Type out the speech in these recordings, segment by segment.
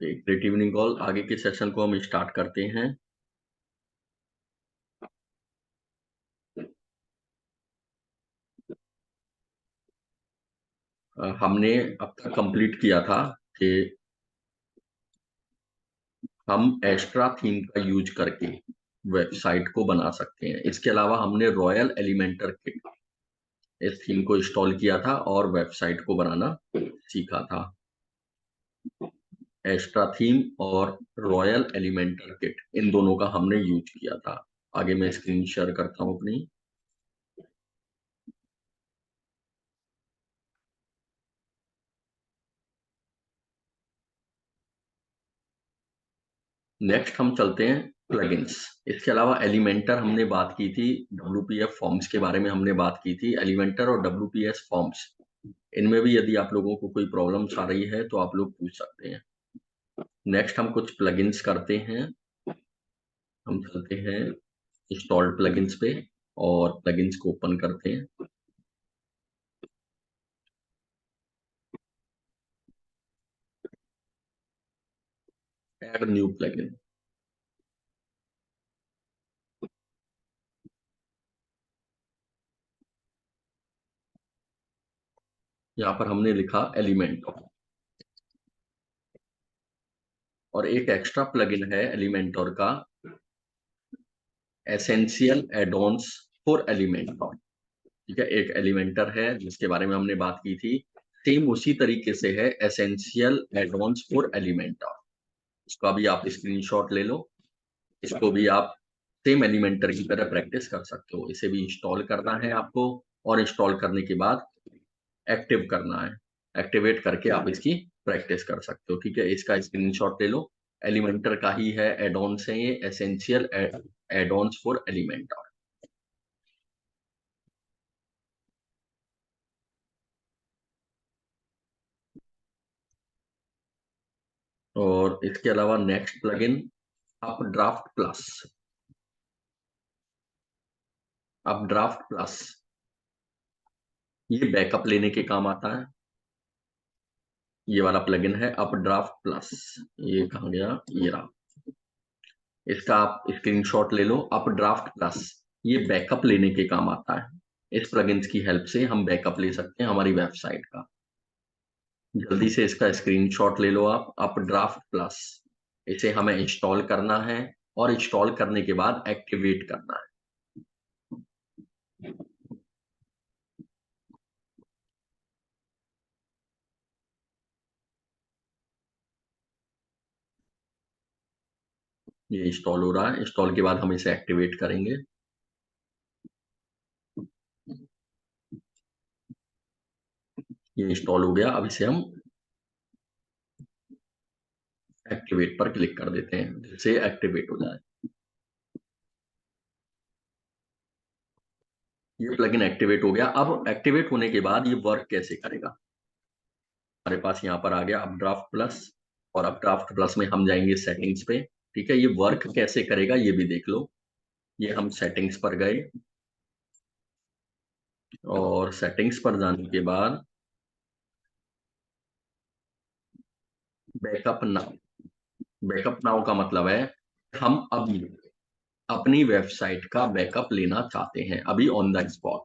Great evening all. आगे के session को हम स्टार्ट करते हैं। हमने अब तक कंप्लीट किया था कि हम एक्स्ट्रा थीम का यूज करके वेबसाइट को बना सकते हैं। इसके अलावा हमने रॉयल एलिमेंटर किट इस थीम को इंस्टॉल किया था और वेबसाइट को बनाना सीखा था। एक्स्ट्रा थीम और रॉयल एलिमेंटर किट इन दोनों का हमने यूज किया था। आगे मैं स्क्रीन शेयर करता हूं अपनी। नेक्स्ट हम चलते हैं प्लगइन्स। इसके अलावा एलिमेंटर हमने बात की थी, WPF फॉर्म्स के बारे में हमने बात की थी। एलिमेंटर और WPS फॉर्म्स, इनमें भी यदि आप लोगों को कोई प्रॉब्लम्स आ रही है तो आप लोग पूछ सकते हैं। नेक्स्ट हम कुछ प्लगइन्स करते हैं। हम चलते हैं इंस्टॉल्ड प्लगइन्स पे और प्लगइन्स को ओपन करते हैं। Add new plugin. यहाँ पर हमने लिखा एलिमेंटर और एक एक्स्ट्रा प्लगइन है एलिमेंटर का, एसेंशियल एडॉन्स फॉर एलिमेंटर। ठीक है, एक एलिमेंटर है जिसके बारे में हमने बात की थी। सेम उसी तरीके से है एसेंशियल एडवांस फॉर एलिमेंटर। इसका भी आप स्क्रीनशॉट ले लो। इसको भी आप सेम एलिमेंटर की तरह प्रैक्टिस कर सकते हो। इसे भी इंस्टॉल करना है आपको और इंस्टॉल करने के बाद एक्टिव करना है। एक्टिवेट करके आप इसकी प्रैक्टिस कर सकते हो। ठीक है, इसका स्क्रीनशॉट ले लो। एलिमेंटर का ही है, एडॉन्स है ये, एसेंशियल एडॉन्स फॉर एलिमेंटर। और इसके अलावा next plugin updraft plus. Updraft plus ये बैकअप लेने के काम आता है। ये वाला प्लगइन है अपड्राफ्ट प्लस। ये कहाँ गया, ये रहा। इसका आप स्क्रीनशॉट ले लो। अपड्राफ्ट प्लस ये बैकअप लेने के काम आता है। इस प्लगइन्स की हेल्प से हम बैकअप ले सकते हैं हमारी वेबसाइट का। जल्दी से इसका स्क्रीनशॉट ले लो आप। अपड्राफ्ट प्लस, इसे हमें इंस्टॉल करना है और इंस्टॉल करने के बाद एक्टिवेट करना है। ये इंस्टॉल हो रहा है। इंस्टॉल के बाद हम इसे एक्टिवेट करेंगे। ये इंस्टॉल हो गया। अब इसे हम एक्टिवेट पर क्लिक कर देते हैं जिससे एक्टिवेट हो जाए। ये प्लगइन एक्टिवेट हो गया। अब एक्टिवेट होने के बाद ये वर्क कैसे करेगा, हमारे पास यहाँ पर आ गया अपड्राफ्ट प्लस। और अपड्राफ्ट प्लस में हम जाएंगे सेटिंग्स पे। ठीक है, ये वर्क कैसे करेगा ये भी देख लो। ये हम सेटिंग्स पर गए और सेटिंग्स पर जाने के बाद बैकअप नाउ। बैकअप नाउ का मतलब है हम अभी अपनी वेबसाइट का बैकअप लेना चाहते हैं अभी ऑन द स्पॉट।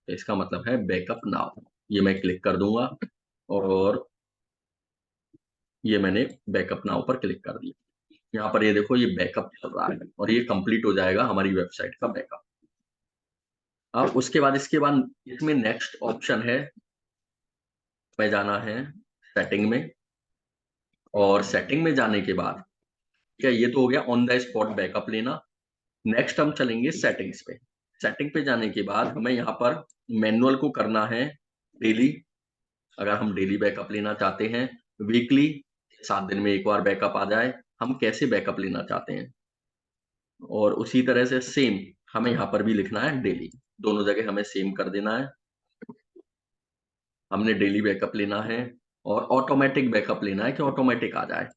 तो इसका मतलब है बैकअप नाउ। ये मैं क्लिक कर दूंगा और ये मैंने बैकअप नाउ पर क्लिक कर दिया। यहाँ पर ये देखो, ये बैकअप चल रहा है और ये कंप्लीट हो जाएगा हमारी वेबसाइट का बैकअप। अब उसके बाद इसके बाद इसमें नेक्स्ट ऑप्शन है, में जाना है सेटिंग में। और सेटिंग में जाने के बाद क्या, ये तो हो गया ऑन द स्पॉट बैकअप लेना। नेक्स्ट हम चलेंगे सेटिंग्स पे। सेटिंग पे जाने के बाद हमें यहाँ पर मैनुअल को करना है डेली। अगर हम डेली बैकअप लेना चाहते हैं, वीकली 7 दिन में एक बार बैकअप आ जाए, हम कैसे बैकअप लेना चाहते हैं। और उसी तरह से सेम हमें यहाँ पर भी लिखना है डेली। दोनों जगह हमें सेम कर देना है। हमने डेली बैकअप लेना है और ऑटोमेटिक बैकअप लेना है कि ऑटोमेटिक आ जाए।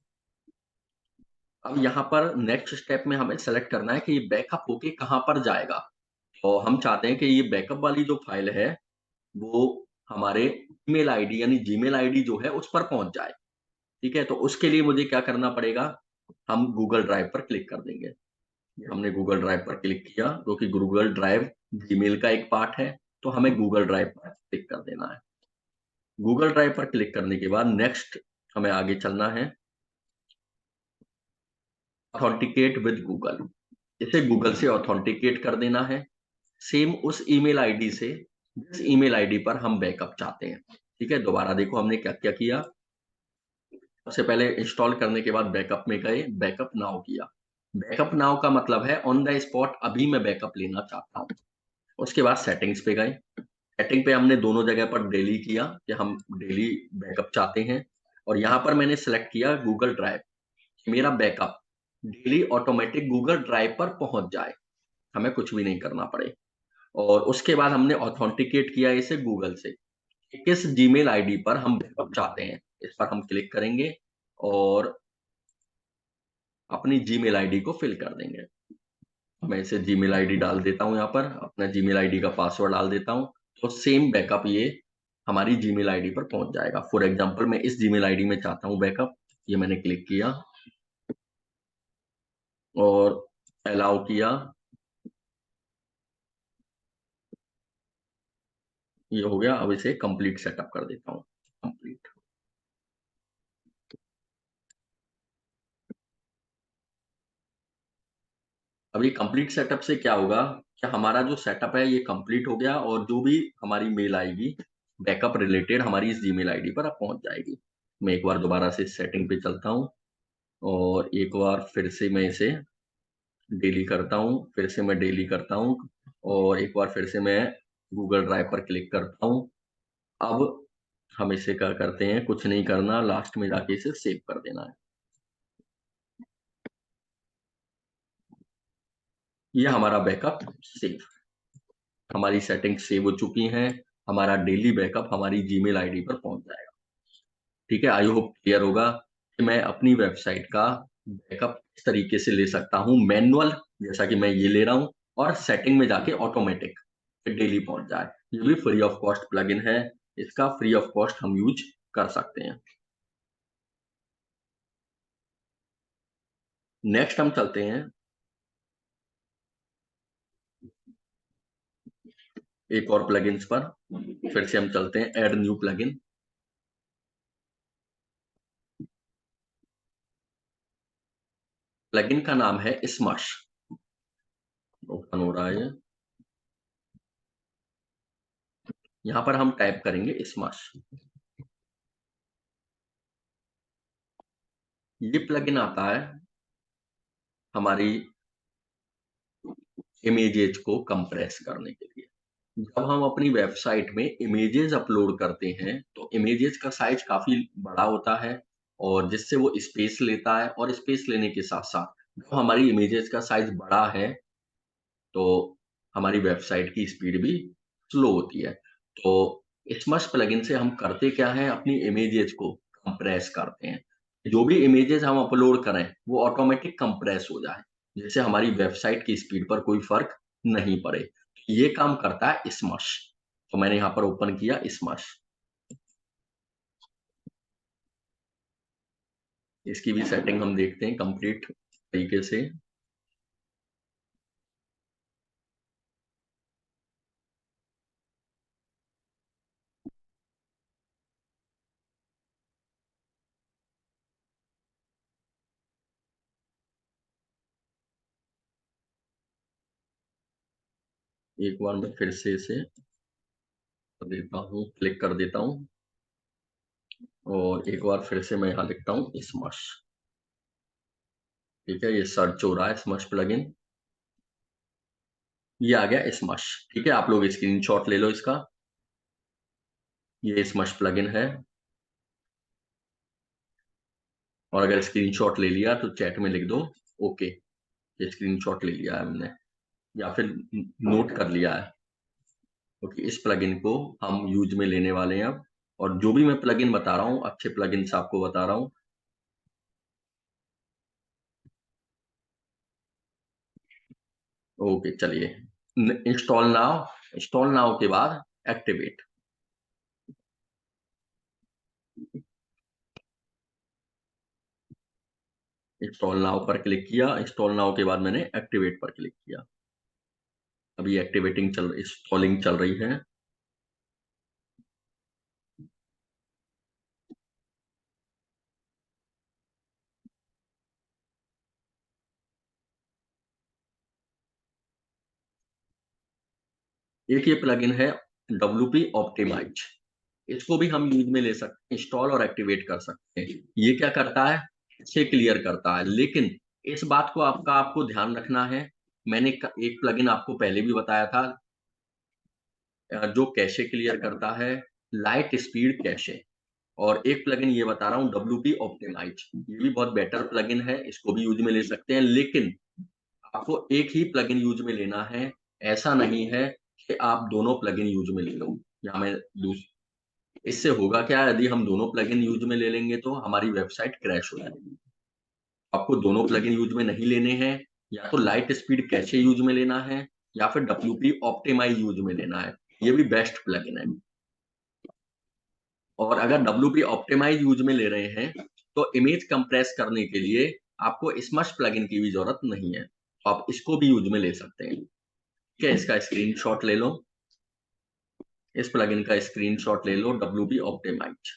अब यहाँ पर नेक्स्ट स्टेप में हमें सेलेक्ट करना है कि ये बैकअप होके कहाँ पर जाएगा। और हम चाहते हैं कि ये बैकअप वाली जो फाइल है वो हमारे ईमेल आईडी यानी जीमेल आईडी जो है उस पर पहुंच जाए। ठीक है, तो उसके लिए मुझे क्या करना पड़ेगा, हम गूगल ड्राइव पर क्लिक कर देंगे। हमने गूगल ड्राइव पर क्लिक किया क्योंकि गूगल ड्राइव जीमेल का एक पार्ट है, तो हमें गूगल ड्राइव पर क्लिक कर देना है। गूगल ड्राइव पर क्लिक करने के बाद नेक्स्ट हमें आगे चलना है, ऑथेंटिकेट विद गूगल। इसे गूगल से ऑथेंटिकेट कर देना है, सेम उस ईमेल आईडी से जिस ईमेल आईडी पर हम बैकअप चाहते हैं। ठीक है, दोबारा देखो हमने क्या क्या किया। सबसे पहले इंस्टॉल करने के बाद बैकअप में गए, बैकअप नाउ किया। बैकअप नाउ का मतलब है ऑन द स्पॉट अभी मैं बैकअप लेना चाहता हूँ। उसके बाद सेटिंग्स पे गए, सेटिंग पे हमने दोनों जगह पर डेली किया कि हम डेली बैकअप चाहते हैं, और यहाँ पर मैंने सेलेक्ट किया गूगल ड्राइव, मेरा backup daily automatic Google drive पर पहुंच जाए, हमें कुछ भी नहीं करना पड़े। और उसके बाद हमने ऑथेंटिकेट किया इसे गूगल से, किस जीमेल आईडी पर हम बैकअप चाहते हैं, इस पर हम क्लिक करेंगे और अपनी जीमेल आईडी को फिल कर देंगे। मैं इसे जीमेल आईडी डाल देता हूँ, यहाँ पर अपना जीमेल आईडी का पासवर्ड डाल देता हूँ, तो सेम बैकअप ये हमारी जीमेल आईडी पर पहुंच जाएगा। फॉर एग्जांपल मैं इस जीमेल आईडी में चाहता हूँ बैकअप, ये मैंने क्लिक किया और अलाउ किया, ये हो गया। अब इसे कंप्लीट सेटअप कर देता हूँ, कंप्लीट। अभी कंप्लीट सेटअप से क्या होगा कि हमारा जो सेटअप है ये कंप्लीट हो गया, और जो भी हमारी मेल आएगी बैकअप रिलेटेड हमारी इस जीमेल आईडी पर अब पहुंच जाएगी। मैं एक बार दोबारा से सेटिंग पे चलता हूँ और एक बार फिर से मैं इसे डेली करता हूँ, फिर से मैं डेली करता हूँ, और एक बार फिर से मैं गूगल ड्राइव पर क्लिक करता हूँ। अब हम इसे क्या करते हैं, कुछ नहीं करना, लास्ट में जाके इसे सेव कर देना है। ये हमारा बैकअप सेव, हमारी सेटिंग सेव हो चुकी हैं, हमारा डेली बैकअप हमारी जीमेल आईडी पर पहुंच जाएगा। ठीक है, आई होप क्लियर होगा कि मैं अपनी वेबसाइट का बैकअप इस तरीके से ले सकता हूँ, मैनुअल जैसा कि मैं ये ले रहा हूँ, और सेटिंग में जाके ऑटोमेटिक डेली पहुंच जाए। ये भी फ्री ऑफ कॉस्ट प्लगइन है, इसका फ्री ऑफ कॉस्ट हम यूज कर सकते हैं। नेक्स्ट हम चलते हैं एक और प्लगइन्स पर, फिर से हम चलते हैं ऐड न्यू प्लगइन। प्लगइन का नाम है स्मश, ओपन हो रहा है। यहाँ पर हम टाइप करेंगे स्मश। ये प्लगइन आता है हमारी इमेजेस को कंप्रेस करने के लिए। जब हम अपनी वेबसाइट में इमेजेस अपलोड करते हैं तो इमेजेस का साइज काफी बड़ा होता है, और जिससे वो स्पेस लेता है, और स्पेस लेने के साथ साथ जब हमारी इमेजेस का साइज बड़ा है तो हमारी वेबसाइट की स्पीड भी स्लो होती है। तो स्मश प्लगइन से हम करते क्या है, अपनी इमेजेस को कंप्रेस करते हैं। जो भी इमेजेस हम अपलोड करें वो ऑटोमेटिक कंप्रेस हो जाए, जिससे हमारी वेबसाइट की स्पीड पर कोई फर्क नहीं पड़े। ये काम करता है स्मश। तो मैंने यहाँ पर ओपन किया स्मश, इसकी भी सेटिंग हम देखते हैं कंप्लीट तरीके से। एक बार मैं फिर से इसे कर देता हूँ, क्लिक कर देता हूँ, और एक बार फिर से मैं यहाँ लिखता हूँ स्मश। ठीक है, ये सर्च हो रहा है स्मश प्लगइन, ये आ गया स्मश। ठीक है, आप लोग स्क्रीनशॉट ले लो इसका, ये स्मश प्लगइन है। और अगर स्क्रीनशॉट ले लिया तो चैट में लिख दो ओके, ये स्क्रीनशॉट ले लिया है हमने, या फिर नोट कर लिया है, क्योंकि इस प्लगइन को हम यूज में लेने वाले हैं अब। और जो भी मैं प्लगइन बता रहा हूँ अच्छे प्लगइन्स आपको बता रहा हूँ। ओके चलिए, इंस्टॉल नाउ के बाद एक्टिवेट। इंस्टॉल नाउ पर क्लिक किया, इंस्टॉल नाउ के बाद मैंने एक्टिवेट पर क्लिक किया। अभी इंस्टॉलिंग चल रही है। एक ये प्लगइन है WP ऑप्टिमाइज। इसको भी हम यूज में ले सकते हैं, इंस्टॉल और एक्टिवेट कर सकते हैं। ये क्या करता है, इसे क्लियर करता है, लेकिन इस बात को आपको ध्यान रखना है। मैंने एक प्लगइन आपको पहले भी बताया था, जो कैशे क्लियर करता है, लाइट स्पीड कैशे। और एक प्लगइन ये बता रहा हूँ WP ऑप्टिमाइज, ये भी बहुत बेटर प्लगइन है, इसको भी यूज में ले सकते हैं, लेकिन आपको एक ही प्लगइन यूज में लेना है। ऐसा नहीं है कि आप दोनों प्लगइन यूज में ले लो। या मैं दूस इससे होगा क्या, यदि हम दोनों प्लगइन यूज में ले लेंगे तो हमारी वेबसाइट क्रैश हो जाएगी। आपको दोनों प्लगइन यूज में नहीं लेने हैं, या तो लाइट स्पीड कैशे यूज में लेना है, या फिर WP ऑप्टिमाइज यूज में लेना है। ये भी बेस्ट प्लगइन है। और अगर WP ऑप्टिमाइज यूज में ले रहे हैं तो इमेज कंप्रेस करने के लिए आपको स्मश प्लगइन की भी जरूरत नहीं है, तो आप इसको भी यूज में ले सकते हैं। ठीक है, इसका स्क्रीनशॉट ले लो, इस प्लगइन का स्क्रीनशॉट ले लो, WP ऑप्टिमाइज।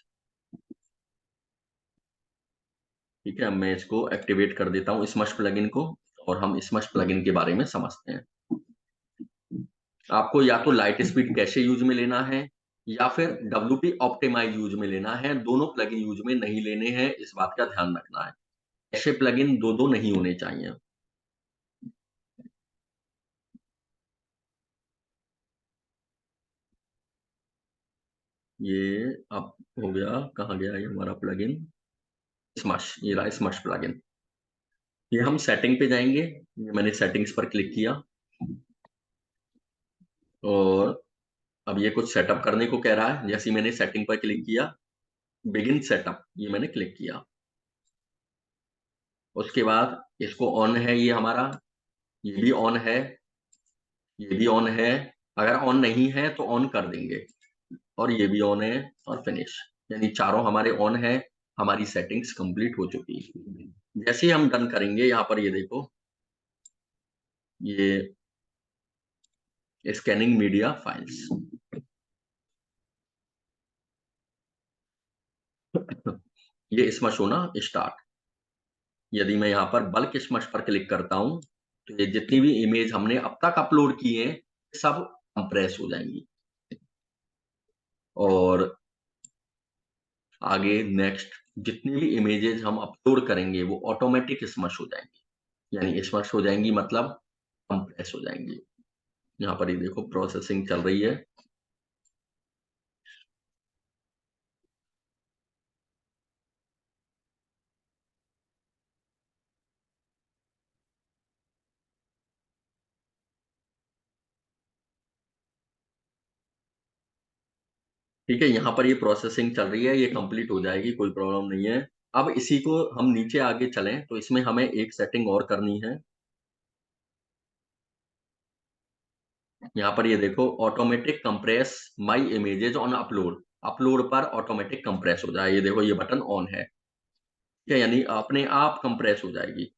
ठीक है, अब मैं इसको एक्टिवेट कर देता हूँ स्मश प्लगइन को, और हम स्मश प्लगइन के बारे में समझते हैं। आपको या तो लाइट स्पीड कैशे यूज में लेना है, या फिर WP ऑप्टिमाइज यूज में लेना है। दोनों प्लगइन यूज में नहीं लेने हैं, इस बात का ध्यान रखना है। ऐसे प्लगइन दो दो नहीं होने चाहिए। ये अब हो गया, कहाँ गया ये हमारा प्लगइन, स्मश, ये रहा स्मश प्लगइन। ये हम सेटिंग पे जाएंगे, ये मैंने सेटिंग्स पर क्लिक किया, और अब ये कुछ सेटअप करने को कह रहा है। जैसे ही मैंने सेटिंग पर क्लिक किया, बिगिन सेटअप, ये मैंने क्लिक किया। उसके बाद इसको ऑन है, ये हमारा, ये भी ऑन है, ये भी ऑन है। अगर ऑन नहीं है तो ऑन कर देंगे, और ये भी ऑन है, और फिनिश। यानी चारों हमारे ऑन है, हमारी सेटिंग्स कंप्लीट हो चुकी है। जैसे ही हम डन करेंगे, यहाँ पर ये देखो, ये स्कैनिंग मीडिया फाइल्स, ये स्मश होना स्टार्ट। यदि मैं यहाँ पर बल्क स्मश पर क्लिक करता हूँ, तो ये जितनी भी इमेज हमने अब तक अपलोड की है, सब कंप्रेस हो जाएंगी, और आगे नेक्स्ट जितनी भी इमेजेस हम अपलोड करेंगे वो ऑटोमेटिक स्मश हो जाएंगी। यानी स्मश हो जाएंगी मतलब कंप्रेस हो जाएंगी। यहाँ पर ये देखो प्रोसेसिंग चल रही है। ठीक है, यहाँ पर ये प्रोसेसिंग चल रही है, ये कंप्लीट हो जाएगी, कोई प्रॉब्लम नहीं है। अब इसी को हम नीचे आगे चलें तो इसमें हमें एक सेटिंग और करनी है। यहाँ पर ये देखो, automatic compress my images on upload, upload पर ऑटोमेटिक कंप्रेस हो जाए। ये देखो, ये बटन ऑन है। ठीक है, यानी अपने आप कंप्रेस हो जाएगी।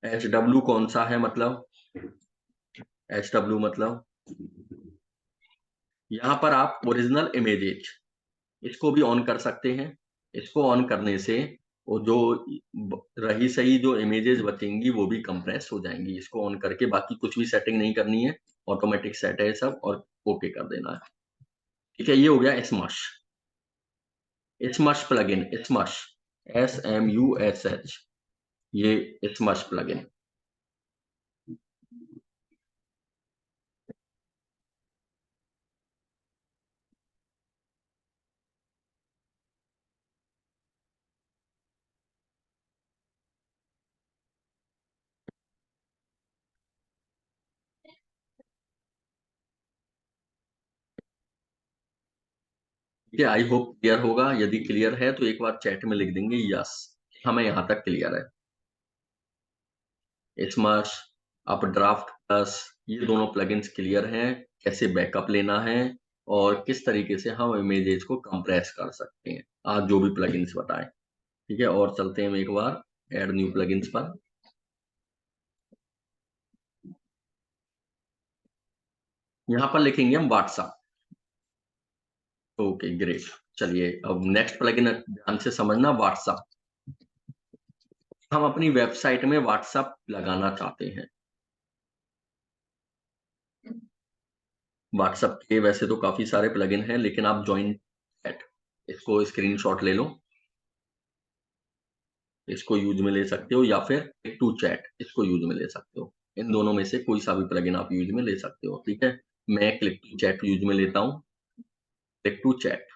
HW कौन सा है, मतलब HW मतलब, यहाँ पर आप ओरिजिनल इमेजेज, इसको भी ऑन कर सकते हैं। इसको ऑन करने से वो जो रही सही जो इमेजेस बचेंगी वो भी कंप्रेस हो जाएंगी। इसको ऑन करके बाकी कुछ भी सेटिंग नहीं करनी है, ऑटोमेटिक सेट है सब, और ओके कर देना है। ठीक है, ये हो गया smudge, smudge plugin, smudge, SMUSH, ये स्मश प्लगइन। ठीक है, आई होप क्लियर होगा। यदि क्लियर है तो एक बार चैट में लिख देंगे यस। हमें यहाँ तक क्लियर है। स्मैश, अपड्राफ्ट प्लस, ये दोनों प्लगइन्स क्लियर हैं। कैसे बैकअप लेना है और किस तरीके से हम इमेजेस को कंप्रेस कर सकते हैं, आज जो भी प्लगइन्स बताएं। ठीक है, और चलते हैं हम एक बार ऐड न्यू प्लगइन्स पर। यहाँ पर लिखेंगे हम व्हाट्सएप। Okay great. चलिए अब नेक्स्ट प्लगइन ध्यान से समझना, व्हाट्सएप। हम अपनी वेबसाइट में व्हाट्सएप लगाना चाहते हैं। व्हाट्सएप के वैसे तो काफी सारे प्लगइन हैं, लेकिन आप ज्वाइन चैट, इसको स्क्रीनशॉट ले लो, इसको यूज में ले सकते हो, या फिर क्लिक टू चैट, इसको यूज में ले सकते हो। इन दोनों में से कोई सा भी प्लगइन आप यूज में ले सकते हो। ठीक है, मैं क्लिक टू चैट यूज में लेता हूँ, क्लिक टू चैट,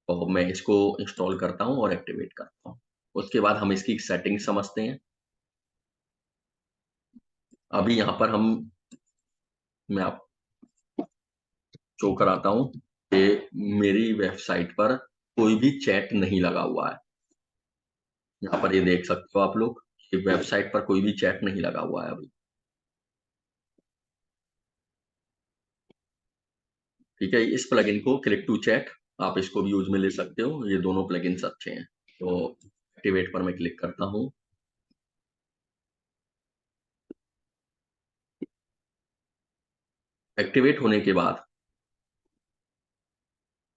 और मैं इसको इंस्टॉल करता हूँ और एक्टिवेट करता हूँ। उसके बाद हम इसकी सेटिंग समझते हैं। अभी यहाँ पर मैं आप शो कराता हूँ कि मेरी वेबसाइट पर कोई भी चैट नहीं लगा हुआ है। यहाँ पर ये देख सकते हो आप लोग कि वेबसाइट पर कोई भी चैट नहीं लगा हुआ है अभी। ठीक है, इस प्लगइन को क्लिक टू चैट, आप इसको भी यूज में ले सकते हो, ये दोनों प्लगइन्स अच्छे हैं। तो एक्टिवेट पर मैं क्लिक करता हूँ। एक्टिवेट होने के बाद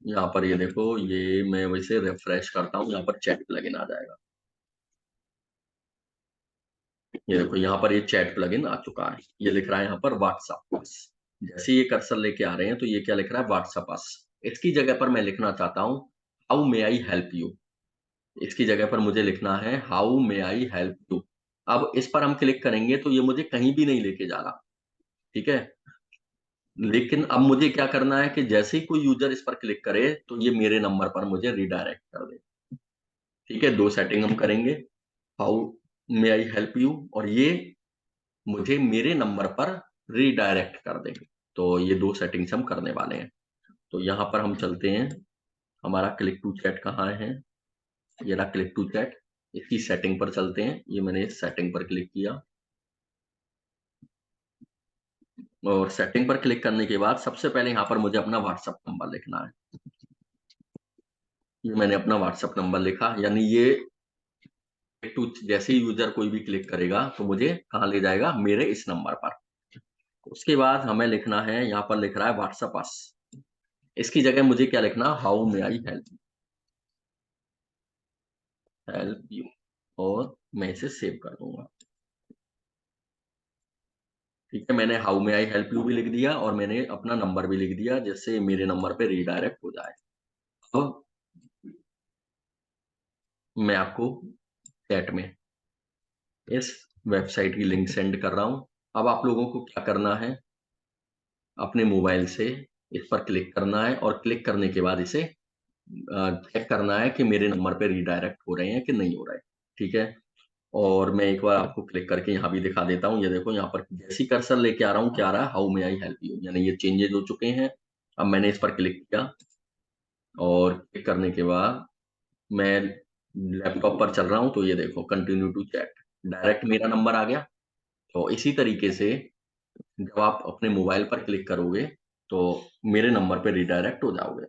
यहाँ पर ये देखो, ये मैं वैसे रिफ्रेश करता हूँ, यहाँ पर चैट प्लगइन आ जाएगा। ये देखो यहाँ पर ये चैट प्लगइन आ चुका है, ये लिख रहा है यहाँ पर व्हाट्सएप अस। जैसे ये कर्सर लेके आ रहे हैं तो ये क्या लिख रहा है, व्हाट्सएप अस। इसकी जगह पर मैं लिखना चाहता हूँ how may I help you. इसकी जगह पर मुझे लिखना है how may I help you. अब इस पर हम क्लिक करेंगे तो ये मुझे कहीं भी नहीं लेके जा रहा। ठीक है, लेकिन अब मुझे क्या करना है कि जैसे ही कोई यूजर इस पर क्लिक करे तो ये मेरे नंबर पर मुझे रिडायरेक्ट कर दे। ठीक है, दो सेटिंग हम करेंगे, how may I help you, और ये मुझे मेरे नंबर पर रीडायरेक्ट कर देंगे। तो ये दो सेटिंग्स हम करने वाले हैं। तो यहाँ पर हम चलते हैं, हमारा क्लिक टू चैट कहाँ है, ये रहा क्लिक टू चैट। इसकी सेटिंग पर चलते हैं, ये मैंने इस सेटिंग पर क्लिक किया, और सेटिंग पर क्लिक करने के बाद सबसे पहले यहाँ पर मुझे अपना व्हाट्सएप नंबर लिखना है। ये मैंने अपना व्हाट्सएप नंबर लिखा, यानी ये टू जैसे ही यूजर कोई भी क्लिक करेगा तो मुझे कहाँ ले जाएगा, मेरे इस नंबर पर। उसके बाद हमें लिखना है, यहाँ पर लिख रहा है व्हाट्सएप अस, इसकी जगह मुझे क्या लिखना, how may I help you, और मैं इसे सेव कर दूंगा। ठीक है, मैंने how may I help you भी लिख दिया और मैंने अपना नंबर भी लिख दिया, जिससे मेरे नंबर पे रीडायरेक्ट हो जाए। अब मैं आपको चैट में इस वेबसाइट की लिंक सेंड कर रहा हूं। अब आप लोगों को क्या करना है, अपने मोबाइल से इस पर क्लिक करना है, और क्लिक करने के बाद इसे चेक करना है कि मेरे नंबर पे रीडायरेक्ट हो रहे हैं कि नहीं हो रहे। ठीक है, और मैं एक बार आपको क्लिक करके यहाँ भी दिखा देता हूँ। ये देखो यहाँ पर जैसी कर्सर लेके आ रहा हूँ, क्या आ रहा है, how may I help you, यानी ये चेंजेस हो चुके हैं। अब मैंने इस पर क्लिक किया, और क्लिक करने के बाद मैं लैपटॉप पर चल रहा हूँ, तो ये देखो कंटिन्यू टू चैट, डायरेक्ट मेरा नंबर आ गया। तो इसी तरीके से जब आप अपने मोबाइल पर क्लिक करोगे तो मेरे नंबर पे रिडायरेक्ट हो जाओगे।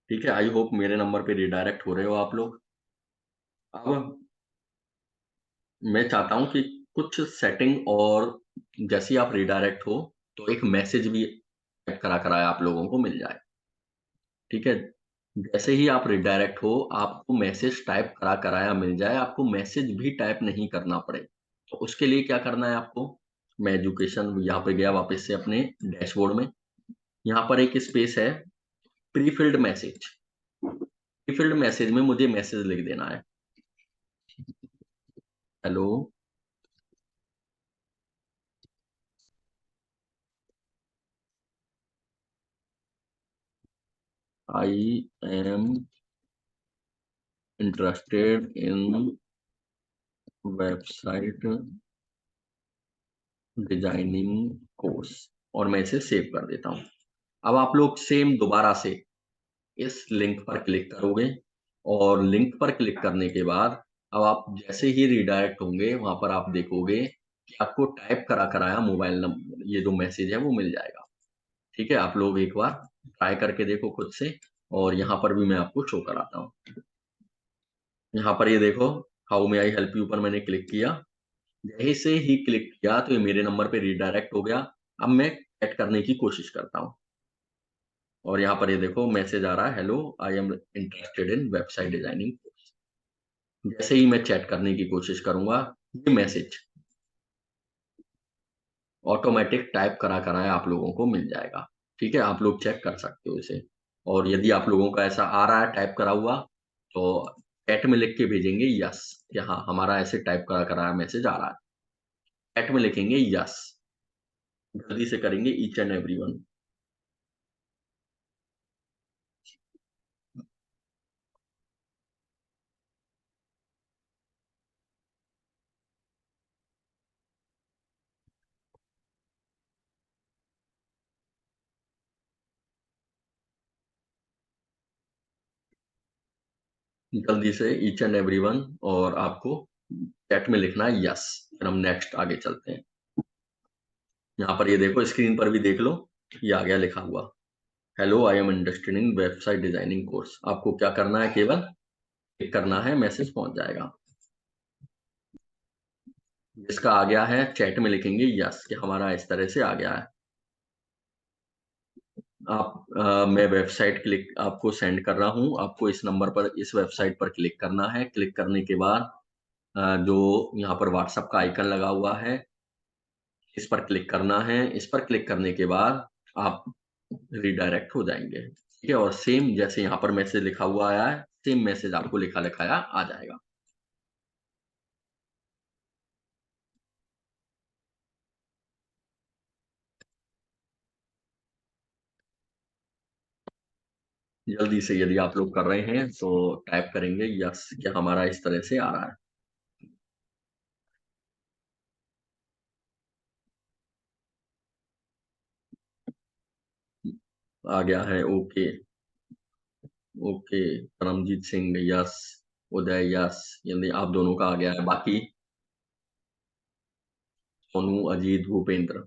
ठीक है, आई होप मेरे नंबर पे रिडायरेक्ट हो रहे हो आप लोग। अब मैं चाहता हूँ कि कुछ सेटिंग, और जैसे ही आप रिडायरेक्ट हो तो एक मैसेज भी टाइप करा कराया आप लोगों को मिल जाए। ठीक है, जैसे ही आप रिडायरेक्ट हो आपको मैसेज टाइप करा कराया मिल जाए, आपको मैसेज भी टाइप नहीं करना पड़े। तो उसके लिए क्या करना है आपको, मैं एजुकेशन यहाँ पे गया वापस से अपने डैशबोर्ड में, यहाँ पर एक स्पेस है, प्रीफिल्ड मैसेज। प्रीफिल्ड मैसेज में मुझे मैसेज लिख देना है, hello I am interested in website designing course, और मैं इसे सेव कर देता हूँ। अब आप लोग सेम दोबारा से इस लिंक पर क्लिक करोगे और लिंक पर क्लिक करने के बाद अब आप जैसे ही रिडायरेक्ट होंगे वहां पर आप देखोगे कि आपको टाइप करा कराया मोबाइल नंबर ये जो मैसेज है वो मिल जाएगा। ठीक है, आप लोग एक बार ट्राई करके देखो खुद से और यहाँ पर भी मैं आपको शो कराता हूँ। यहाँ पर ये देखो, how may I help you पर मैंने क्लिक किया। जैसे ही क्लिक किया तो ये मेरे नंबर पे रिडायरेक्ट हो गया। अब मैं चैट करने की कोशिश करता हूँ और यहाँ पर ये देखो मैसेज आ रहा है, hello I am interested in website designing. जैसे ही मैं चैट करने की कोशिश करूंगा ये मैसेज ऑटोमेटिक टाइप करा कराए आप लोगों को मिल जाएगा। ठीक है, आप लोग चेक कर सकते हो इसे। और यदि आप लोगों का ऐसा आ रहा है टाइप करा हुआ तो चैट में लिख के भेजेंगे यस कि हाँ हमारा ऐसे टाइप करा कराया मैसेज आ रहा है। चैट में लिखेंगे यस। जल्दी से करेंगे ईच एंड एवरीवन। जल्दी से ईच एंड एवरीवन और आपको चैट में लिखना है यस। फिर हम नेक्स्ट आगे चलते हैं। यहाँ पर ये देखो स्क्रीन पर भी देख लो, ये आ गया लिखा हुआ, hello I am interested in website designing course. आपको क्या करना है, केवल क्लिक करना है, मैसेज पहुंच जाएगा। जिसका आ गया है चैट में लिखेंगे यस कि हमारा इस तरह से आ गया है। आप मैं वेबसाइट क्लिक आपको सेंड कर रहा हूँ, आपको इस नंबर पर इस वेबसाइट पर क्लिक करना है। क्लिक करने के बाद जो यहाँ पर व्हाट्सएप का आइकन लगा हुआ है इस पर क्लिक करना है। इस पर क्लिक करने के बाद आप रिडायरेक्ट हो जाएंगे। ठीक है, और सेम जैसे यहाँ पर मैसेज लिखा हुआ आया है सेम मैसेज आपको लिखा लिखाया आ जाएगा। जल्दी से यदि आप लोग कर रहे हैं तो टाइप करेंगे यस कि हमारा इस तरह से आ रहा है। आ गया है okay. Okay, Paramjit Singh yes, Uday yes, यानी आप दोनों का आ गया है। बाकी सोनू, अजीत, भूपेंद्र।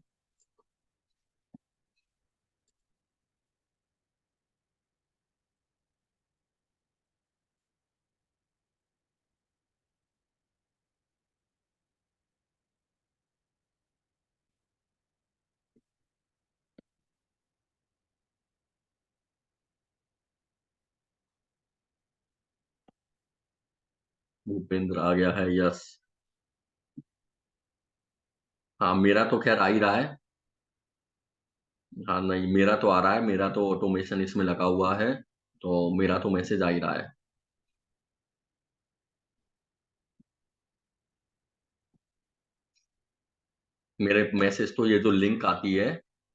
भूपेंद्र आ गया है यस। हाँ मेरा तो खैर आ ही रहा है। हाँ नहीं, मेरा तो आ रहा है, मेरा तो ऑटोमेशन इसमें लगा हुआ है तो मेरा तो मैसेज आ ही रहा है। मेरे मैसेज तो ये जो लिंक आती है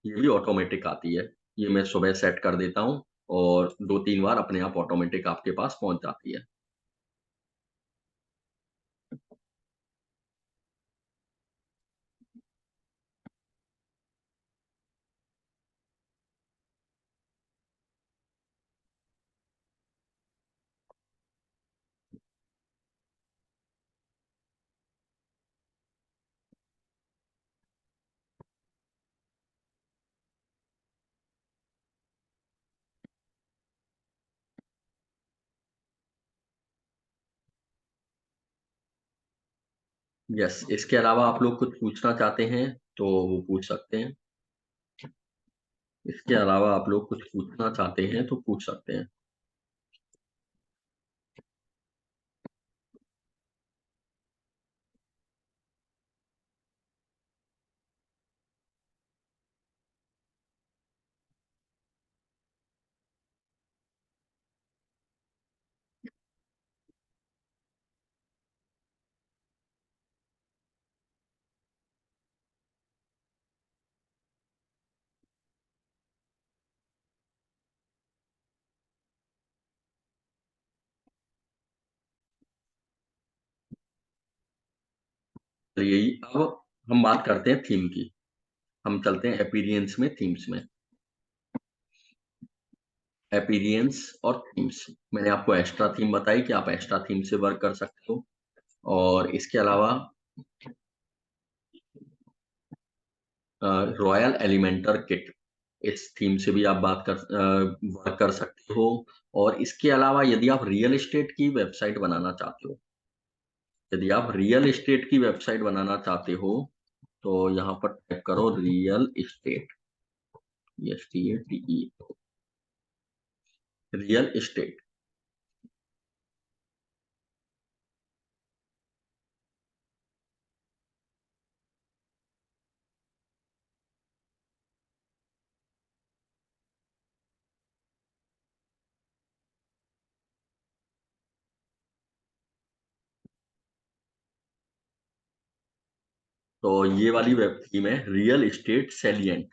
ये भी ऑटोमेटिक आती है। ये मैं सुबह सेट कर देता हूँ और 2-3 बार अपने आप ऑटोमेटिक आपके पास पहुंच जाती है। यस, इसके अलावा आप लोग कुछ पूछना चाहते हैं तो वो पूछ सकते हैं। इसके अलावा आप लोग कुछ पूछना चाहते हैं तो पूछ सकते हैं। तो यही, अब हम बात करते हैं थीम की। हम चलते हैं अपीरियंस में, थीम्स में। अपीरियंस और थीम्स। मैंने आपको एक्स्ट्रा थीम बताई कि आप एक्स्ट्रा थीम से वर्क कर सकते हो। और इसके अलावा रॉयल एलिमेंटर किट, इस थीम से भी आप वर्क कर सकते हो। और इसके अलावा यदि आप रियल एस्टेट की वेबसाइट बनाना चाहते हो, यदि आप रियल एस्टेट की वेबसाइट बनाना चाहते हो, तो यहाँ पर टाइप करो real estate, STATE, real estate. तो ये वाली वेब थीम है रियल एस्टेट सेलिएंट,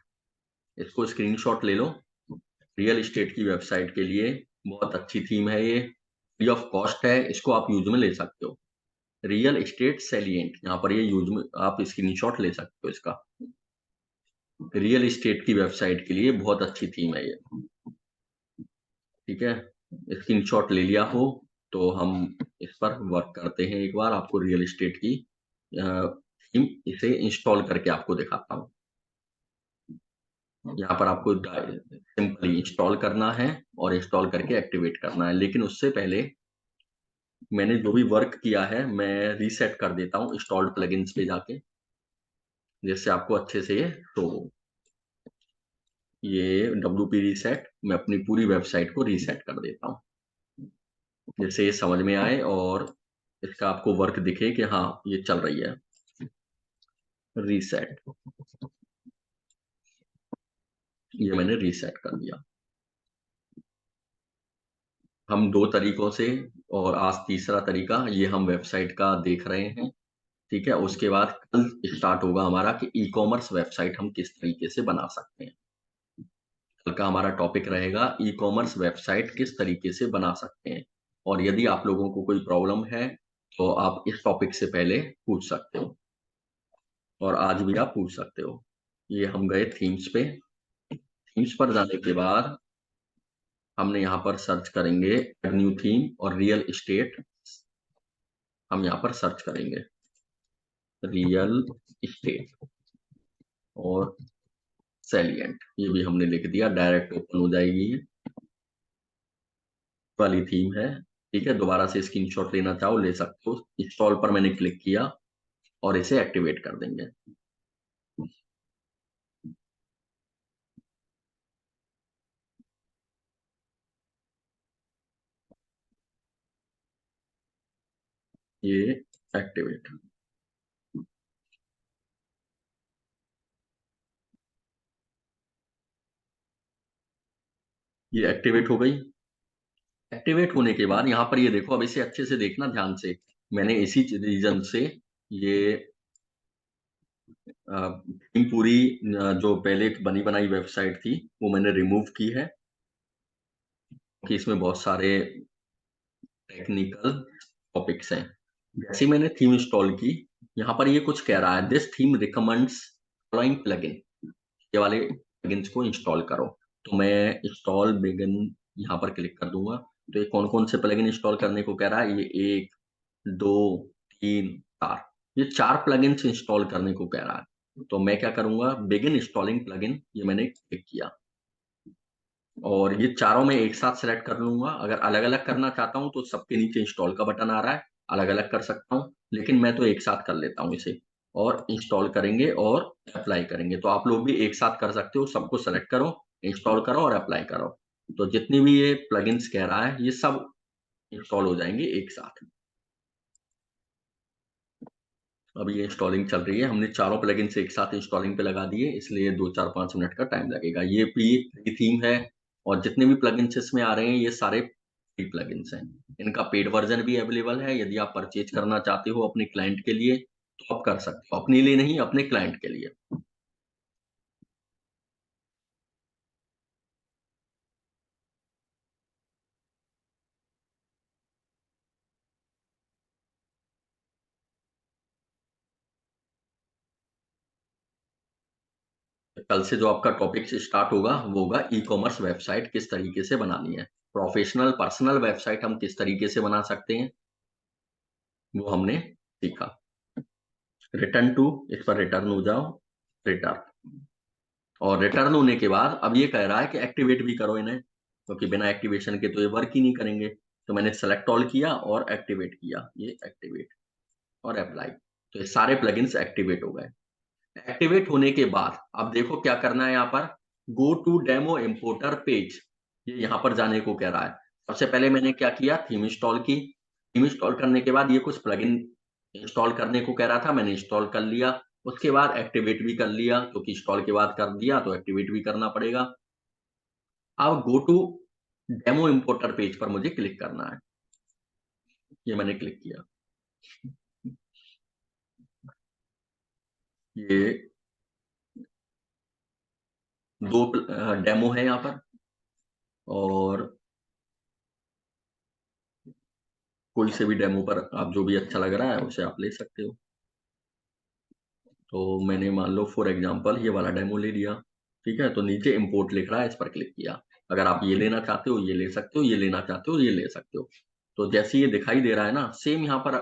इसको स्क्रीनशॉट ले लो। रियल एस्टेट की वेबसाइट के लिए बहुत अच्छी थीम है ये, फ्री ऑफ कॉस्ट है, इसको आप यूज में ले सकते हो। रियल एस्टेट सेलिएंट, यहाँ पर ये यूज में आप स्क्रीनशॉट ले सकते हो इसका। रियल एस्टेट की वेबसाइट के लिए बहुत अच्छी थीम है ये। ठीक है, स्क्रीनशॉट ले लिया हो तो हम इस पर वर्क करते हैं। एक बार आपको रियल एस्टेट की थीम इसे इंस्टॉल करके आपको दिखाता हूँ। यहाँ पर आपको सिंपली इंस्टॉल करना है और इंस्टॉल करके एक्टिवेट करना है, लेकिन उससे पहले मैंने जो भी वर्क किया है मैं रीसेट कर देता हूँ इंस्टॉल्ड प्लगइन्स पे जाके, जिससे आपको अच्छे से ये शो हो। ये WP रीसेट, मैं अपनी पूरी वेबसाइट को रीसेट कर देता हूँ, जिससे ये समझ में आए और इसका आपको वर्क दिखे कि हाँ ये चल रही है। रीसेट, ये मैंने रीसेट कर दिया। हम दो तरीकों से, और आज तीसरा तरीका ये हम वेबसाइट का देख रहे हैं। ठीक है, उसके बाद कल स्टार्ट होगा हमारा कि ई कॉमर्स वेबसाइट हम किस तरीके से बना सकते हैं। कल का हमारा टॉपिक रहेगा ई कॉमर्स वेबसाइट किस तरीके से बना सकते हैं। और यदि आप लोगों को कोई प्रॉब्लम है तो आप इस टॉपिक से पहले पूछ सकते हो, और आज भी आप पूछ सकते हो। ये हम गए थीम्स पे। थीम्स पर जाने के बाद हमने यहाँ पर सर्च करेंगे न्यू थीम और रियल एस्टेट। हम यहाँ पर सर्च करेंगे रियल एस्टेट और सेलिएंट, ये भी हमने लिख दिया, डायरेक्ट ओपन हो जाएगी ये वाली थीम है। ठीक है, दोबारा से स्क्रीनशॉट लेना चाहो ले सकते हो। इंस्टॉल पर मैंने क्लिक किया और इसे एक्टिवेट कर देंगे। ये एक्टिवेट, ये एक्टिवेट हो गई। एक्टिवेट होने के बाद यहाँ पर ये देखो, अब इसे अच्छे से देखना ध्यान से। मैंने इसी रीजन से ये थीम पूरी जो पहले एक बनी बनाई वेबसाइट थी वो मैंने रिमूव की है, कि इसमें बहुत सारे टेक्निकल टॉपिक्स हैं। जैसे ही मैंने थीम इंस्टॉल की, यहाँ पर ये कुछ कह रहा है this theme recommends following plugin, ये वाले प्लगइन्स को इंस्टॉल करो। तो मैं इंस्टॉल बिगिन यहाँ पर क्लिक कर दूंगा। तो ये कौन कौन से प्लगइन इंस्टॉल करने को कह रहा है, ये एक, दो, तीन, चार, ये चार प्लगइन्स इंस्टॉल करने को कह रहा है। तो मैं क्या करूंगा, बिगिन इंस्टॉलिंग प्लगइन, ये मैंने क्लिक किया और ये चारों में एक साथ सेलेक्ट कर लूंगा। अगर अलग अलग करना चाहता हूं तो सबके नीचे इंस्टॉल का बटन आ रहा है, अलग अलग कर सकता हूं, लेकिन मैं तो एक साथ कर लेता हूं इसे। और इंस्टॉल करेंगे और अप्लाई करेंगे, तो आप लोग भी एक साथ कर सकते हो। सबको सेलेक्ट करो, इंस्टॉल करो और अप्लाई करो। तो जितनी भी ये प्लगइन्स कह रहा है ये सब इंस्टॉल हो जाएंगे एक साथ। अभी ये इंस्टॉलिंग चल रही है, हमने चारों प्लगइन्स एक साथ इंस्टॉलिंग पे लगा दिए, इसलिए 2 4 5 मिनट का टाइम लगेगा। ये फ्री थीम है और जितने भी प्लगइन्स इसमें आ रहे हैं ये सारे फ्री प्लगइन्स हैं। इनका पेड वर्जन भी अवेलेबल है, यदि आप परचेज करना चाहते हो अपने क्लाइंट के लिए तो आप कर सकते हो, अपने लिए नहीं अपने क्लाइंट के लिए। कल से जो आपका टॉपिक स्टार्ट होगा वो होगा ई कॉमर्स वेबसाइट किस तरीके से बनानी है। प्रोफेशनल पर्सनल वेबसाइट हम किस तरीके से बना सकते हैं वो हमने सीखा। रिटर्न टू, इस पर रिटर्न हो जाओ, रिटर्न। और रिटर्न होने के बाद अब ये कह रहा है कि एक्टिवेट भी करो इन्हें, क्योंकि बिना एक्टिवेशन के तो ये वर्क ही नहीं करेंगे। तो मैंने सेलेक्ट ऑल किया और एक्टिवेट किया, ये एक्टिवेट और अप्लाई। तो ये सारे प्लगइन्स एक्टिवेट हो गए। एक्टिवेट होने के बाद अब देखो क्या करना है यहाँ पर, go to demo importer page, ये यहाँ पर जाने को कह रहा है। सबसे पहले मैंने क्या किया, थीम इंस्टॉल की। थीम इंस्टॉल करने के बाद ये कुछ प्लगइन इंस्टॉल करने को कह रहा था, मैंने इंस्टॉल कर लिया। उसके बाद एक्टिवेट भी कर लिया, क्योंकि इंस्टॉल के बाद कर दिया तो एक्टिवेट भी करना पड़ेगा। अब go to demo importer page पर मुझे क्लिक करना है, ये मैंने क्लिक किया। ये दो डेमो है यहाँ पर, और कोई से भी डेमो पर आप जो भी अच्छा लग रहा है उसे आप ले सकते हो। तो मैंने मान लो फॉर एग्जांपल ये वाला डेमो ले लिया। ठीक है, तो नीचे इंपोर्ट लिख रहा है, इस पर क्लिक किया। अगर आप ये लेना चाहते हो ये ले सकते हो, ये लेना चाहते हो ये ले सकते हो। तो जैसे ये दिखाई दे रहा है ना, सेम यहाँ पर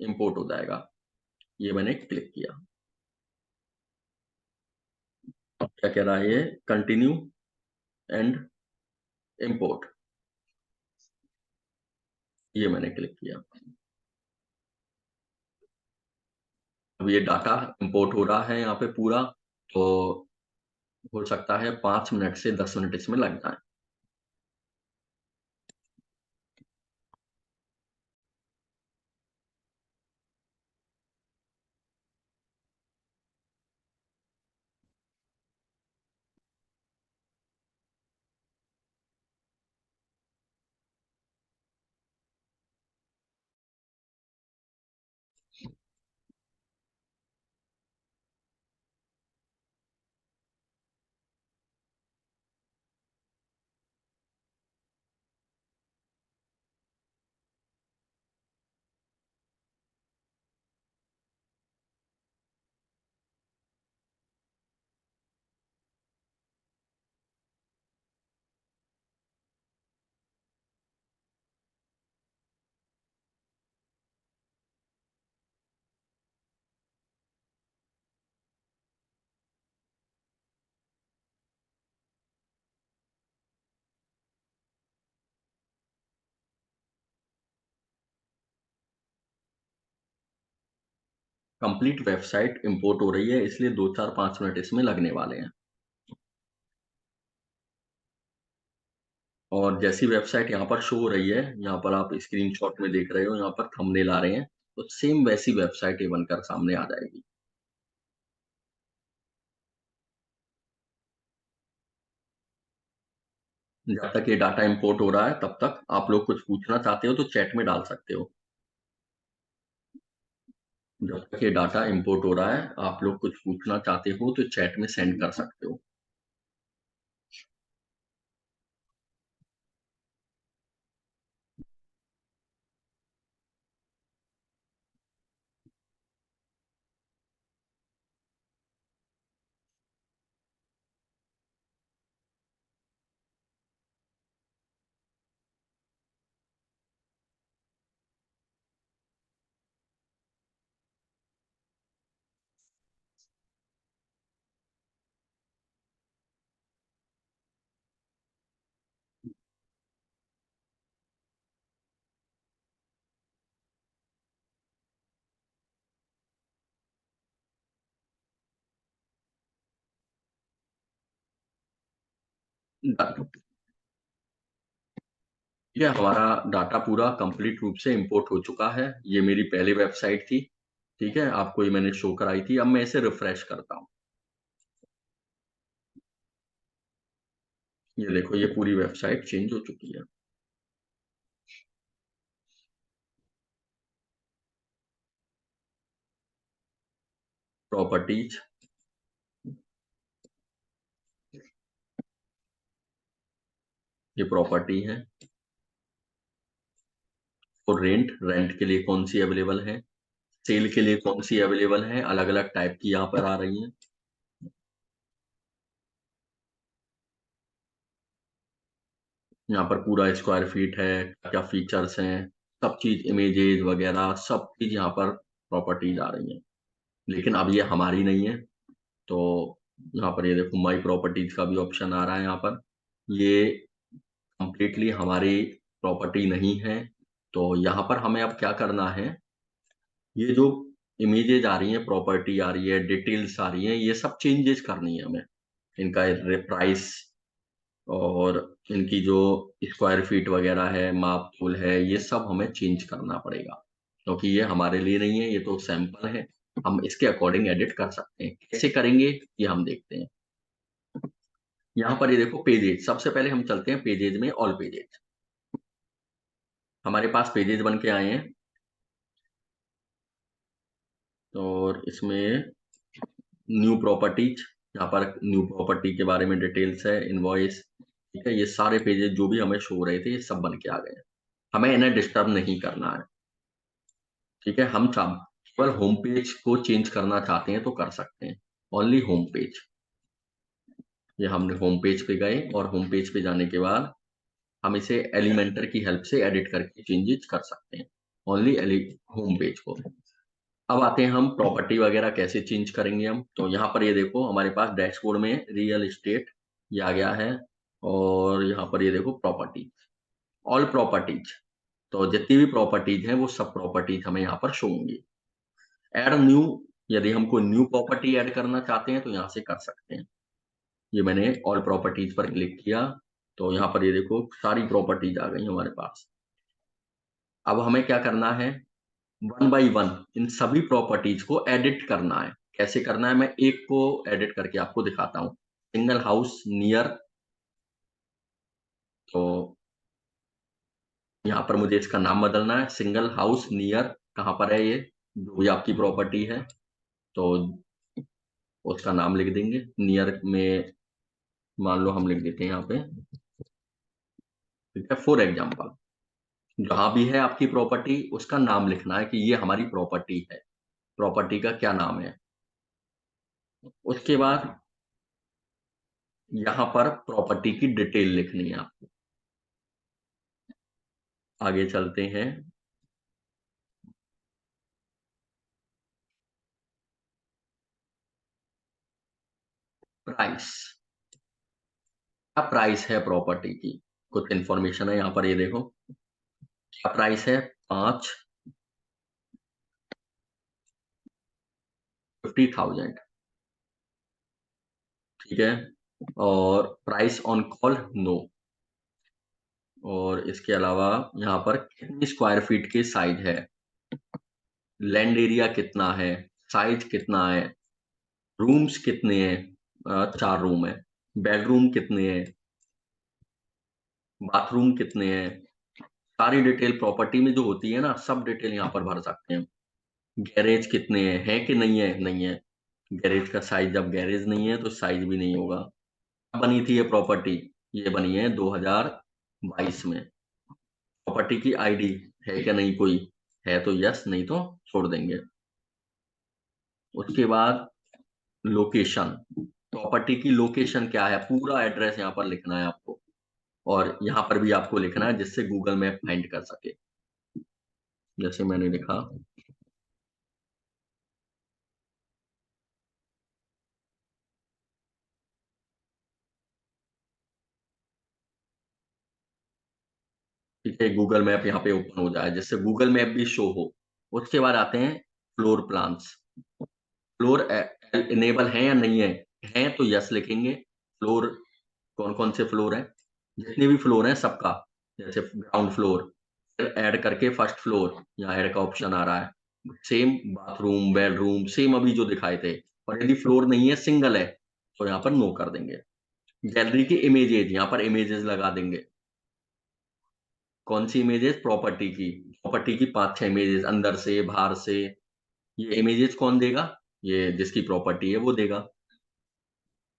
इंपोर्ट हो जाएगा। ये मैंने क्लिक किया। अब क्या कह रहा है ये, कंटिन्यू एंड इंपोर्ट, ये मैंने क्लिक किया। अब ये डाटा इंपोर्ट हो रहा है यहाँ पे पूरा। तो हो सकता है 5 मिनट से 10 मिनट इसमें लग जाए। कंप्लीट वेबसाइट इंपोर्ट हो रही है, इसलिए 2 4 5 मिनट इसमें लगने वाले हैं। और जैसी वेबसाइट यहाँ पर शो हो रही है, यहाँ पर आप स्क्रीनशॉट में देख रहे हो, यहाँ पर थंबनेल आ रहे हैं, तो सेम वैसी वेबसाइट ये बनकर सामने आ जाएगी। जब तक ये डाटा इंपोर्ट हो रहा है तब तक आप लोग कुछ पूछना चाहते हो तो चैट में डाल सकते हो। जब तक ये डाटा इंपोर्ट हो रहा है, आप लोग कुछ पूछना चाहते हो तो चैट में सेंड कर सकते हो। ये हमारा डाटा पूरा कंप्लीट रूप से इंपोर्ट हो चुका है। ये मेरी पहली वेबसाइट थी। ठीक है, आपको ये मैंने शो कराई थी। अब मैं इसे रिफ्रेश करता हूँ। ये देखो, ये पूरी वेबसाइट चेंज हो चुकी है। प्रॉपर्टीज, ये प्रॉपर्टी है। और रेंट, रेंट के लिए कौन सी अवेलेबल है, सेल के लिए कौन सी अवेलेबल है, अलग अलग टाइप की यहाँ पर आ रही हैं। यहाँ पर पूरा स्क्वायर फीट है, क्या फीचर्स हैं, सब चीज, इमेजेस वगैरह सब चीज यहाँ पर प्रॉपर्टीज आ रही हैं। लेकिन अब ये हमारी नहीं है, तो यहाँ पर ये देखो माई प्रॉपर्टीज का भी ऑप्शन आ रहा है यहाँ पर। ये कंप्लीटली हमारी प्रॉपर्टी नहीं है। तो यहाँ पर हमें अब क्या करना है, ये जो इमेजेज आ रही हैं, प्रॉपर्टी आ रही है, डिटेल्स आ रही हैं, ये सब चेंजेस करनी है हमें। इनका प्राइस और इनकी जो स्क्वायर फीट वगैरह है, माप तोल है, ये सब हमें चेंज करना पड़ेगा, क्योंकि ये हमारे लिए नहीं है, ये तो सैंपल है। हम इसके अकॉर्डिंग एडिट कर सकते हैं। कैसे करेंगे ये हम देखते हैं। यहाँ पर ये देखो पेजेज, सबसे पहले हम चलते हैं पेजेज में, ऑल पेजेज। हमारे पास पेजेज बन के आए हैं, और इसमें न्यू प्रॉपर्टीज, यहाँ पर न्यू प्रॉपर्टी के बारे में डिटेल्स है, इनवॉइस, ठीक है। ये सारे पेजेस जो भी हमें शो हो रहे थे, ये सब बन के आ गए हैं। हमें इन्हें डिस्टर्ब नहीं करना है, ठीक है। हम केवल होम पेज को चेंज करना चाहते हैं तो कर सकते हैं, ओनली होम पेज। ये हमने होम पेज पे गए, और होम पेज पे जाने के बाद हम इसे एलिमेंटर की हेल्प से एडिट करके चेंजेस कर सकते हैं, ओनली होम पेज को। अब आते हैं हम प्रॉपर्टी वगैरह कैसे चेंज करेंगे हम। तो यहाँ पर ये देखो हमारे पास डैशबोर्ड में रियल एस्टेट ये आ गया है, और यहाँ पर ये देखो प्रॉपर्टी, ऑल प्रॉपर्टीज। तो जितनी भी प्रॉपर्टीज हैं वो सब प्रॉपर्टीज हमें यहाँ पर शो होंगी। ऐड न्यू, यदि हम कोई न्यू प्रॉपर्टी ऐड करना चाहते हैं तो यहाँ से कर सकते हैं। ये मैंने ऑल प्रॉपर्टीज पर क्लिक किया, तो यहाँ पर ये देखो सारी प्रॉपर्टीज आ गई हमारे पास। अब हमें क्या करना है, वन बाई वन इन सभी प्रॉपर्टीज को एडिट करना है। कैसे करना है, मैं एक को एडिट करके आपको दिखाता हूँ। सिंगल हाउस नियर, तो यहाँ पर मुझे इसका नाम बदलना है। सिंगल हाउस नियर कहाँ पर है, ये जो भी आपकी प्रॉपर्टी है, तो उसका नाम लिख देंगे। नियर में मान लो हम लिख देते हैं यहाँ पे, ठीक है, फॉर एग्जाम्पल। जहां भी है आपकी प्रॉपर्टी उसका नाम लिखना है कि ये हमारी प्रॉपर्टी है, प्रॉपर्टी का क्या नाम है। उसके बाद यहाँ पर प्रॉपर्टी की डिटेल लिखनी है आपको। आगे चलते हैं। प्राइस, क्या प्राइस है प्रॉपर्टी की, कुछ इंफॉर्मेशन है यहाँ पर, ये देखो क्या प्राइस है, 50,000, ठीक है। और प्राइस ऑन कॉल नो। और इसके अलावा यहाँ पर कितनी स्क्वायर फीट की साइज है, लैंड एरिया कितना है, साइज कितना है, रूम्स कितने हैं, 4 रूम है, बेडरूम कितने हैं, बाथरूम कितने हैं, सारी डिटेल प्रॉपर्टी में जो होती है ना, सब डिटेल यहाँ पर भर सकते हैं। गैरेज कितने हैं, है कि नहीं है, नहीं है। गैरेज का साइज, जब गैरेज नहीं है तो साइज भी नहीं होगा। बनी थी ये प्रॉपर्टी, ये बनी है 2022 में। प्रॉपर्टी की आईडी है क्या, नहीं कोई है तो यस, नहीं तो छोड़ देंगे। उसके बाद लोकेशन, प्रॉपर्टी की लोकेशन क्या है, पूरा एड्रेस यहाँ पर लिखना है आपको। और यहाँ पर भी आपको लिखना है जिससे गूगल मैप फाइंड कर सके, जैसे मैंने लिखा, ठीक है, गूगल मैप यहाँ पे ओपन हो जाए जिससे गूगल मैप भी शो हो। उसके बाद आते हैं फ्लोर प्लान्स। फ्लोर इनेबल है या नहीं है, हैं तो यस लिखेंगे। फ्लोर, कौन कौन से फ्लोर हैं, जितने भी फ्लोर हैं सबका, जैसे ग्राउंड फ्लोर, फिर ऐड करके फर्स्ट फ्लोर, यहाँ ऐड का ऑप्शन आ रहा है। सेम बाथरूम, बेडरूम, सेम अभी जो दिखाए थे। और यदि फ्लोर नहीं है, सिंगल है, तो यहाँ पर नो कर देंगे। गैलरी की इमेजेस, यहाँ पर इमेजेस लगा देंगे। कौन सी इमेजेस, प्रॉपर्टी की, प्रॉपर्टी की 5-6 इमेजेस, अंदर से बाहर से। ये इमेजेस कौन देगा, ये जिसकी प्रॉपर्टी है वो देगा।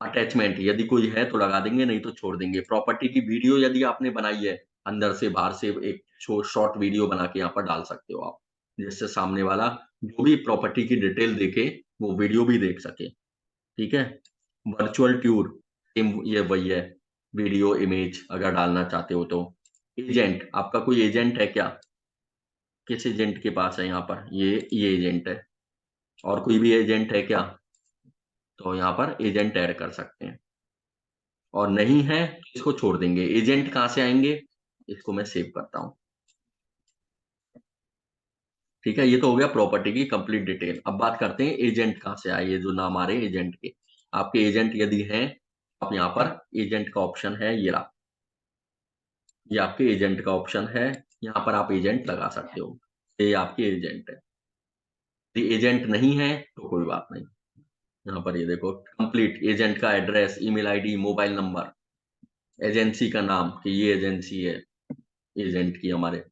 अटैचमेंट यदि कोई है तो लगा देंगे, नहीं तो छोड़ देंगे। प्रॉपर्टी की वीडियो यदि आपने बनाई है, अंदर से बाहर से एक शॉर्ट वीडियो बना के यहाँ पर डाल सकते हो आप, जिससे सामने वाला जो भी प्रॉपर्टी की डिटेल देखे वो वीडियो भी देख सके, ठीक है। वर्चुअल टूर, ये वही है, वीडियो, इमेज अगर डालना चाहते हो तो। एजेंट, आपका कोई एजेंट है क्या? किस एजेंट के पास है यहाँ पर? ये एजेंट है। और कोई भी एजेंट है क्या? तो यहाँ पर एजेंट ऐड कर सकते हैं। और नहीं है तो इसको छोड़ देंगे। एजेंट कहाँ से आएंगे? इसको मैं सेव करता हूँ। ठीक है, ये तो हो गया प्रॉपर्टी की कंप्लीट डिटेल। अब बात करते हैं एजेंट कहाँ से आए, ये जो नाम आ रहे हैं एजेंट के। आपके एजेंट यदि हैं, आप यहाँ पर एजेंट का ऑप्शन है ये रहा, ये आपके एजेंट का ऑप्शन है। यहाँ पर आप एजेंट लगा सकते हो, ये आपके एजेंट है। यदि एजेंट नहीं है तो कोई बात नहीं। यहाँ पर ये देखो कंप्लीट एजेंट का address, email ID, mobile number, agency का नाम कि ये एजेंसी है एजेंट की हमारे।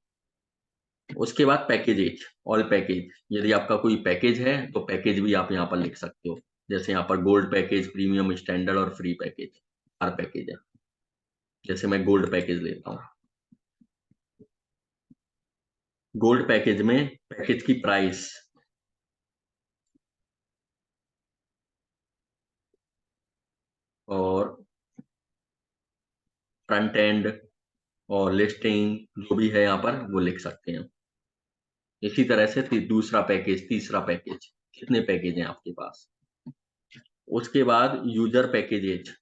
उसके बाद पैकेजेज, ऑल पैकेज, यदि आपका कोई पैकेज है तो पैकेज भी आप यहाँ पर लिख सकते हो। जैसे यहाँ पर गोल्ड पैकेज, प्रीमियम, स्टैंडर्ड और फ्री पैकेज, हर पैकेज है। जैसे मैं गोल्ड पैकेज लेता हूँ। गोल्ड पैकेज में पैकेज की प्राइस और फ्रंट एंड और लिस्टिंग जो भी है यहाँ पर वो लिख सकते हैं। इसी तरह से दूसरा पैकेज, तीसरा पैकेज, कितने पैकेज हैं आपके पास। उसके बाद यूजर पैकेजेज,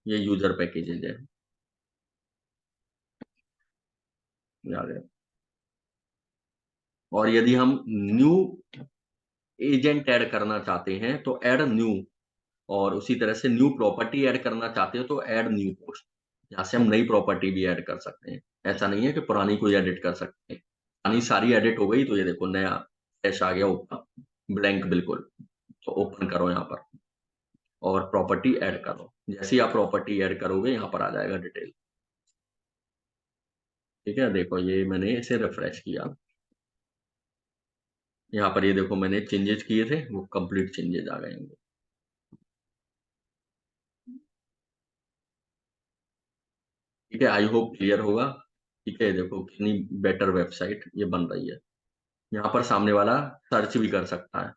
ये यूजर पैकेजेज है, याद है। और यदि हम न्यू एजेंट ऐड करना चाहते हैं तो ऐड न्यू, और उसी तरह से न्यू प्रॉपर्टी ऐड करना चाहते हो तो ऐड न्यू पोस्ट। यहाँ से हम नई प्रॉपर्टी भी ऐड कर सकते हैं। ऐसा नहीं है कि पुरानी कोई एडिट कर सकते हैं। पुरानी सारी एडिट हो गई तो ये देखो नया फ्रेश आ गया ऊपर, ब्लैंक बिल्कुल। तो ओपन करो यहाँ पर और प्रॉपर्टी ऐड करो। जैसे ही आप प्रॉपर्टी ऐड करोगे यहाँ पर आ जाएगा डिटेल। ठीक है, देखो ये मैंने इसे रिफ्रेश किया, यहाँ पर ये देखो मैंने चेंजेस किए थे वो कंप्लीट चेंजेस आ गए होंगे। ठीक है, आई होप क्लियर होगा। ठीक है, देखो कितनी बेटर वेबसाइट ये बन रही है। यहाँ पर सामने वाला सर्च भी कर सकता है।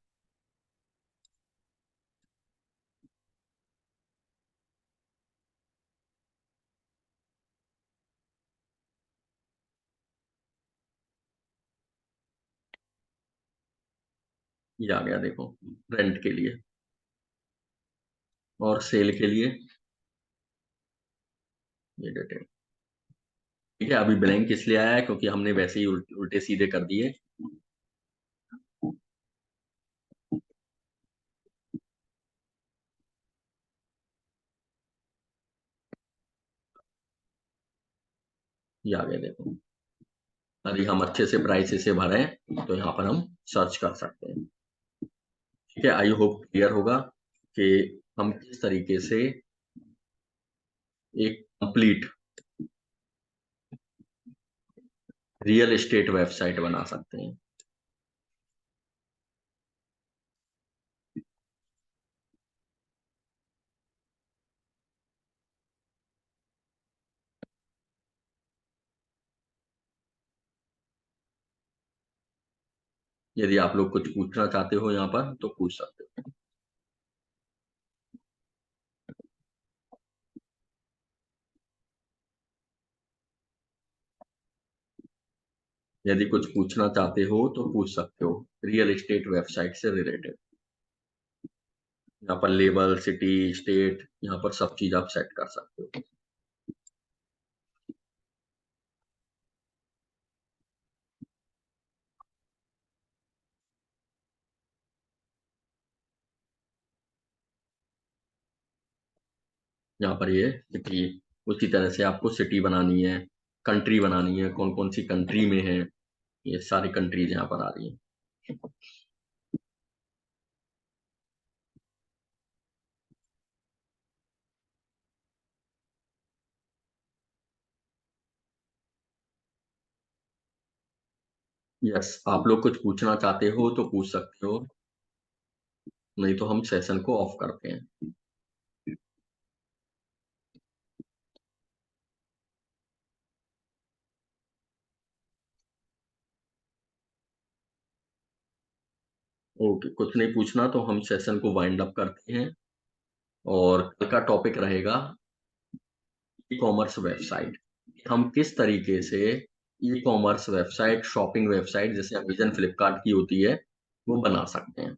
ये आ गया देखो, रेंट के लिए और सेल के लिए ये डिटेल। ठीक है, अभी ब्लैंक इसलिए आया है क्योंकि हमने वैसे ही उल्टे सीधे कर दिए। ये आ गया देखो। यदि हम अच्छे से प्राइस इसे भरें तो यहाँ पर हम सर्च कर सकते हैं। ठीक है, आई होप क्लियर होगा कि हम किस तरीके से एक कंप्लीट रियल एस्टेट वेबसाइट बना सकते हैं। यदि आप लोग कुछ पूछना चाहते हो यहाँ पर तो पूछ सकते हो। यदि कुछ पूछना चाहते हो तो पूछ सकते हो रियल एस्टेट वेबसाइट से रिलेटेड। यहाँ पर लेबल, सिटी, स्टेट, यहाँ पर सब चीज आप सेट कर सकते हो। यहाँ पर ये सिटी, उसी तरह से आपको सिटी बनानी है, कंट्री बनानी है, कौन कौन सी कंट्री में है, ये सारी कंट्रीज यहाँ पर आ रही हैं। यस, आप लोग कुछ पूछना चाहते हो तो पूछ सकते हो, नहीं तो हम सेशन को ऑफ करते हैं। ओके, कुछ नहीं पूछना तो हम सेशन को वाइंड अप करते हैं। और कल का टॉपिक रहेगा ई कॉमर्स वेबसाइट, हम किस तरीके से e commerce website, shopping website जैसे अमेज़न, फ्लिपकार्ट की होती है, वो बना सकते हैं।